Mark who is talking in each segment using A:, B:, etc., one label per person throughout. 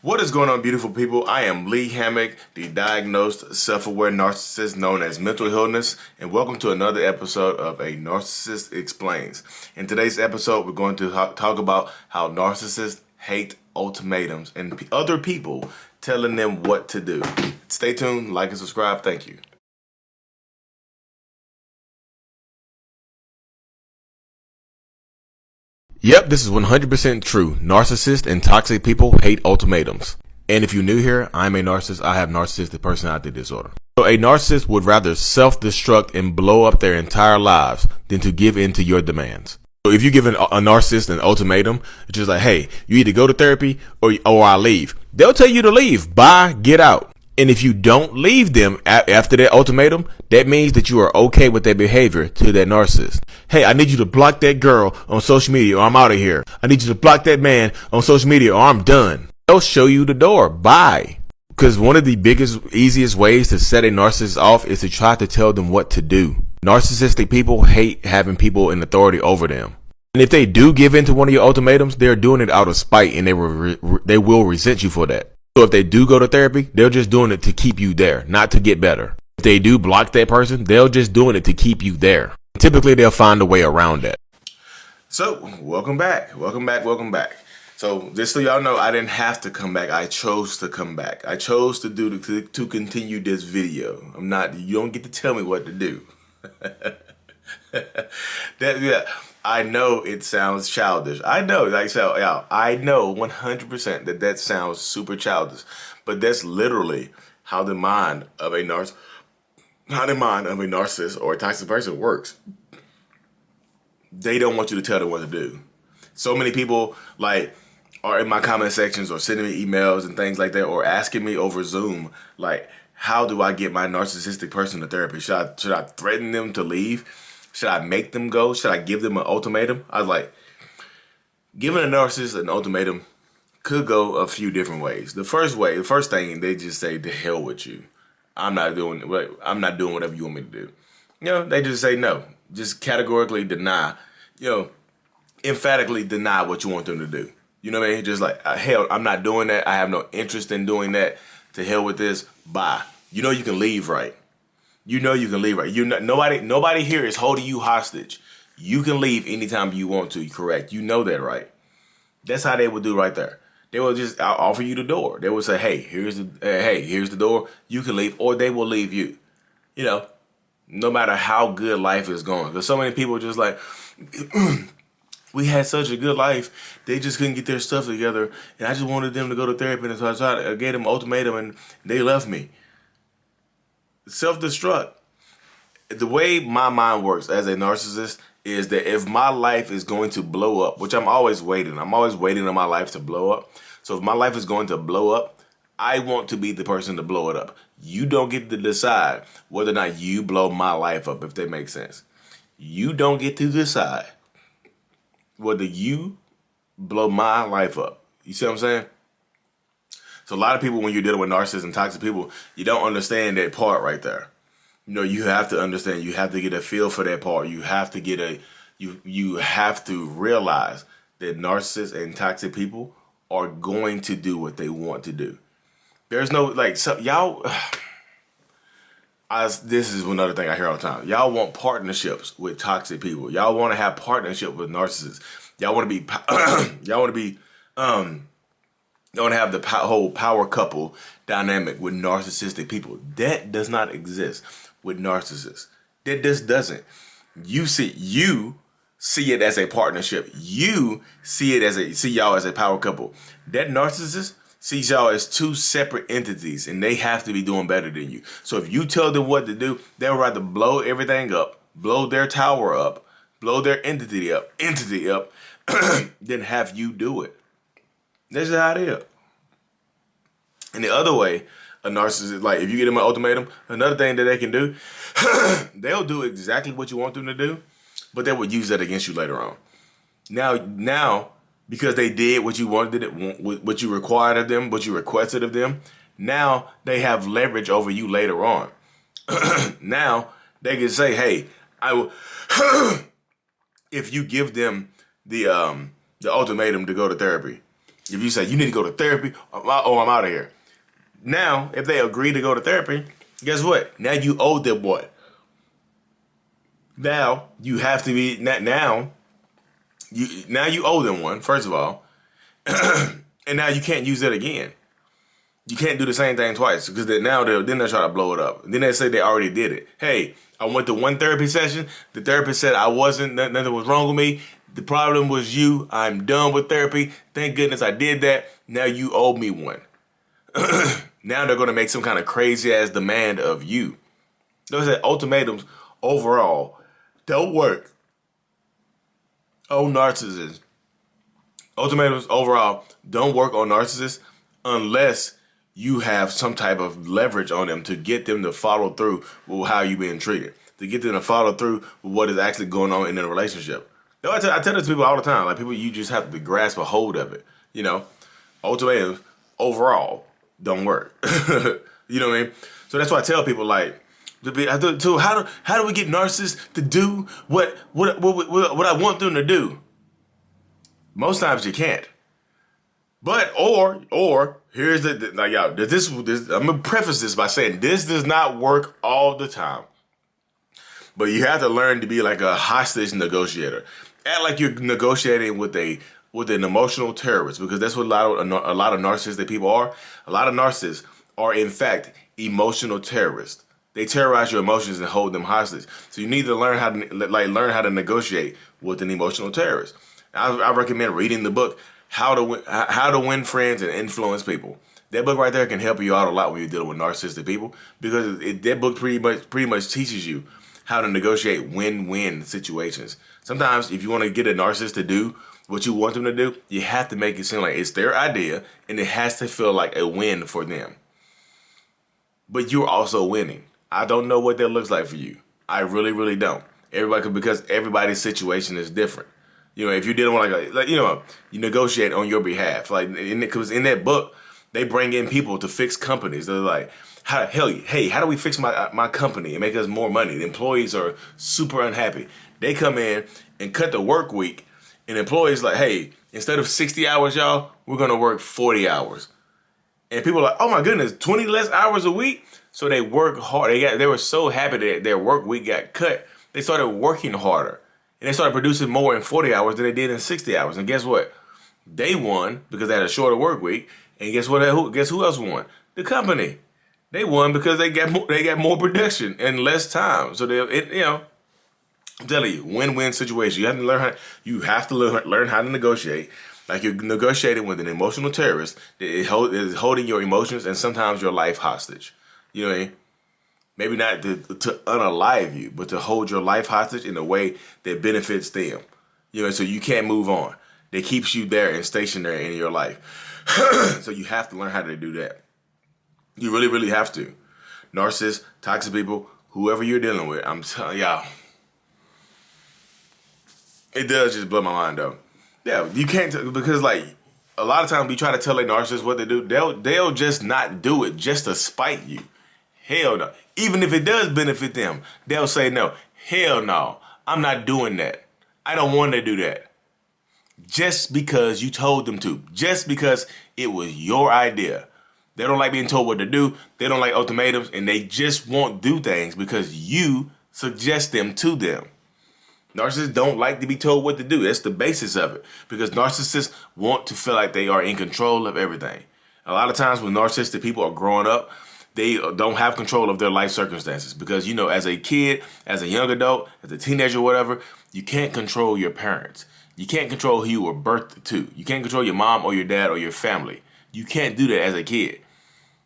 A: What is going on, beautiful people? I am Lee Hammock, the diagnosed self-aware narcissist known as mental illness, and welcome to another episode of A Narcissist Explains. In today's episode, we're going to talk about how narcissists hate ultimatums and other people telling them what to do. Stay tuned, like and subscribe. Thank you. Yep, this is 100% true. Narcissists and toxic people hate ultimatums. And if you're new here, I'm a narcissist. I have narcissistic personality disorder. So a narcissist would rather self-destruct and blow up their entire lives than to give in to your demands. So if you give a narcissist an ultimatum, it's just like, hey, you either go to therapy or I leave. They'll tell you to leave. Bye, get out. And if you don't leave them after that ultimatum, that means that you are okay with their behavior to that narcissist. Hey, I need you to block that girl on social media or I'm out of here. I need you to block that man on social media or I'm done. They'll show you the door. Bye. Because one of the biggest, easiest ways to set a narcissist off is to try to tell them what to do. Narcissistic people hate having people in authority over them. And if they do give in to one of your ultimatums, they're doing it out of spite and they will resent you for that. So if they do go to therapy, they're just doing it to keep you there, not to get better. If they do block that person, they're just doing it to keep you there. Typically, they'll find a way around that. So, welcome back. So, just so y'all know, I didn't have to come back. I chose to come back. I chose to continue this video. You don't get to tell me what to do. I know it sounds childish. I know, I know 100% that sounds super childish, but that's literally how the mind of a narcissist or a toxic person works. They don't want you to tell them what to do. So many people are in my comment sections or sending me emails and things like that, or asking me over Zoom, how do I get my narcissistic person to therapy? Should I threaten them to leave? Should I make them go? Should I give them an ultimatum? I was like, giving a narcissist an ultimatum could go a few different ways. The first thing, they just say, "To hell with you. I'm not doing whatever you want me to do." They just say no. Just categorically deny. Emphatically deny what you want them to do. You know what I mean? Just like, hell, I'm not doing that. I have no interest in doing that. To hell with this. Bye. You can leave, right? Nobody here is holding you hostage. You can leave anytime you want to, correct? You know that, right? That's how they would do right there. They will just offer you the door. They will say, hey, here's the door. You can leave, or they will leave you. No matter how good life is going. Because so many people are just like, we had such a good life. They just couldn't get their stuff together. And I just wanted them to go to therapy. And so I gave them an ultimatum and they left me. Self-destruct. The way my mind works as a narcissist is that if my life is going to blow up, which I'm always waiting on my life to blow up. So if my life is going to blow up, I want to be the person to blow it up. You don't get to decide whether or not you blow my life up, if that makes sense. You don't get to decide whether you blow my life up. You see what I'm saying? So a lot of people, when you're dealing with narcissists and toxic people, you don't understand that part right there. You have to understand. You have to get a feel for that part. You have to you have to realize that narcissists and toxic people are going to do what they want to do. There's no y'all. This is another thing I hear all the time. Y'all want partnerships with toxic people. Y'all want to have partnership with narcissists. Y'all want to be. You want to have the whole power couple dynamic with narcissistic people. That does not exist with narcissists. That just doesn't. You see it as a partnership. You see y'all as a power couple. That narcissist sees y'all as two separate entities, and they have to be doing better than you. So if you tell them what to do, they'll rather blow everything up, blow their tower up, blow their entity up, than have you do it. That's just how it is. And the other way, a narcissist, if you get them an ultimatum, another thing that they can do, they'll do exactly what you want them to do, but they will use that against you later on. Now, because they did what you wanted, what you required of them, what you requested of them, now they have leverage over you later on. Now they can say, hey, I will, if you give them the ultimatum to go to therapy, If you say you need to go to therapy, I'm out of here. Now, if they agree to go to therapy, guess what? Now you owe them what? Now you have to be now you owe them one, first of all. And now you can't use it again. You can't do the same thing twice because now they'll try to blow it up. Then they say they already did it. Hey, I went to one therapy session. The therapist said nothing was wrong with me. The problem was you. I'm done with therapy. Thank goodness I did that. Now you owe me one. Now they're going to make some kind of crazy ass demand of you. Those are ultimatums overall don't work on narcissists. Ultimatums overall don't work on narcissists unless you have some type of leverage on them to get them to follow through with how you're being treated, to get them to follow through with what is actually going on in a relationship. I tell this to people all the time, like people, you just have to grasp a hold of it. You know, ultimatums overall don't work. You know what I mean? So that's why I tell people, like, how do we get narcissists to do what I want them to do? Most times you can't. But or here's the like y'all. This I'm gonna preface this by saying this does not work all the time. But you have to learn to be like a hostage negotiator. Act like you're negotiating with an emotional terrorist, because that's what a lot of narcissistic people are. A lot of narcissists are in fact emotional terrorists. They terrorize your emotions and hold them hostage. So you need to learn how to negotiate with an emotional terrorist. I recommend reading the book How to Win Friends and Influence People. That book right there can help you out a lot when you're dealing with narcissistic people, because that book pretty much teaches you how to negotiate win-win situations. Sometimes if you want to get a narcissist to do what you want them to do, you have to make it seem like it's their idea and it has to feel like a win for them. But you're also winning. I don't know what that looks like for you. I really, really don't. Because everybody's situation is different. You know, if you're dealing with you negotiate on your behalf. Because in that book, they bring in people to fix companies. They're like, how do we fix my company and make us more money? The employees are super unhappy. They come in and cut the work week, and employees like, hey, instead of 60 hours, y'all, we're gonna work 40 hours. And people are like, oh my goodness, 20 less hours a week? So they work hard. They were so happy that their work week got cut. They started working harder. And they started producing more in 40 hours than they did in 60 hours. And guess what? They won because they had a shorter work week. And guess what? Guess who else won? The company. They won because they got more production in less time. So I'm telling you, win-win situation. You have to learn how to negotiate. Like you're negotiating with an emotional terrorist that is holding your emotions and sometimes your life hostage. You know what I mean? Maybe not to unalive you, but to hold your life hostage in a way that benefits them. You know, so you can't move on. That keeps you there and stationary in your life. So you have to learn how to do that. You really, really have to. Narcissists, toxic people, whoever you're dealing with, I'm telling y'all, it does just blow my mind though. Yeah, you can't, because like a lot of times we try to tell a narcissist what to do, they'll just not do it just to spite you. Hell no. Even if it does benefit them, they'll say no. Hell no. I'm not doing that. I don't want to do that. Just because you told them to. Just because it was your idea. They don't like being told what to do. They don't like ultimatums. And they just won't do things because you suggest them to them. Narcissists don't like to be told what to do. That's the basis of it. Because narcissists want to feel like they are in control of everything. A lot of times when narcissistic people are growing up, they don't have control of their life circumstances because, you know, as a kid, as a young adult, as a teenager, whatever, you can't control your parents. You can't control who you were birthed to. You can't control your mom or your dad or your family. You can't do that as a kid.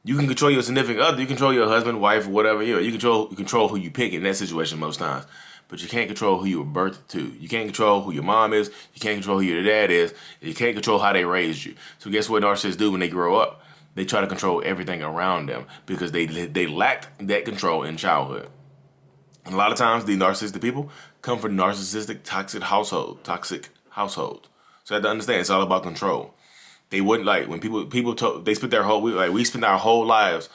A: You can control your significant other. You control your husband, wife, whatever. You know, you control who you pick in that situation most times. But you can't control who you were birthed to. You can't control who your mom is. You can't control who your dad is. You can't control how they raised you. So guess what narcissists do when they grow up? They try to control everything around them because they lacked that control in childhood. And a lot of times, the narcissistic people come from narcissistic, toxic households. So you have to understand, it's all about control. They wouldn't like when people told they spent their whole we spent our whole lives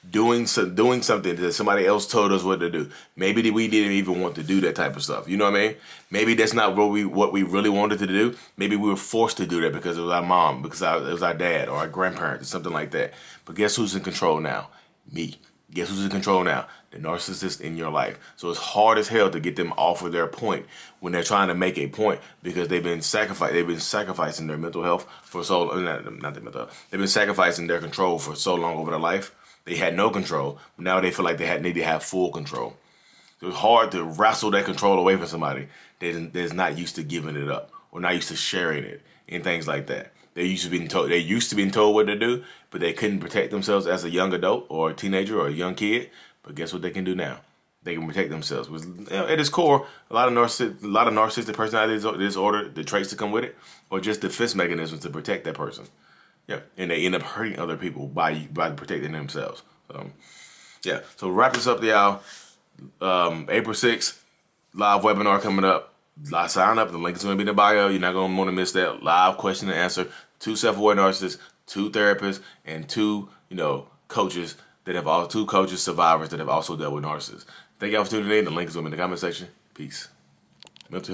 A: doing something that somebody else told us what to do. Maybe we didn't even want to do that type of stuff. You know what I mean? Maybe that's not what we really wanted to do. Maybe we were forced to do that because it was our mom, because it was our dad or our grandparents or something like that. But guess who's in control now? Me. Guess who's in control now? The narcissist in your life. So it's hard as hell to get them off of their point when they're trying to make a point, because they've been sacrificing their mental health for so not their mental health. They've been sacrificing their control for so long over their life. They had no control. But now they feel like they need to have full control. So it's hard to wrestle that control away from somebody that's not used to giving it up or not used to sharing it and things like that. They used to being told what to do, but they couldn't protect themselves as a young adult or a teenager or a young kid. But guess what they can do now? They can protect themselves. At its core, a lot of narcissistic personality disorder, the traits that come with it, or just defense mechanisms to protect that person. Yeah, and they end up hurting other people by protecting themselves. Yeah. So wrap this up, y'all. April 6th, live webinar coming up. Sign up. The link is going to be in the bio. You're not going to want to miss that live question and answer. 2 self-aware narcissists, 2 therapists, and 2 coaches that have all 2 coaches survivors that have also dealt with narcissists. Thank y'all for tuning in. The link is going to be in the comment section. Peace. Mental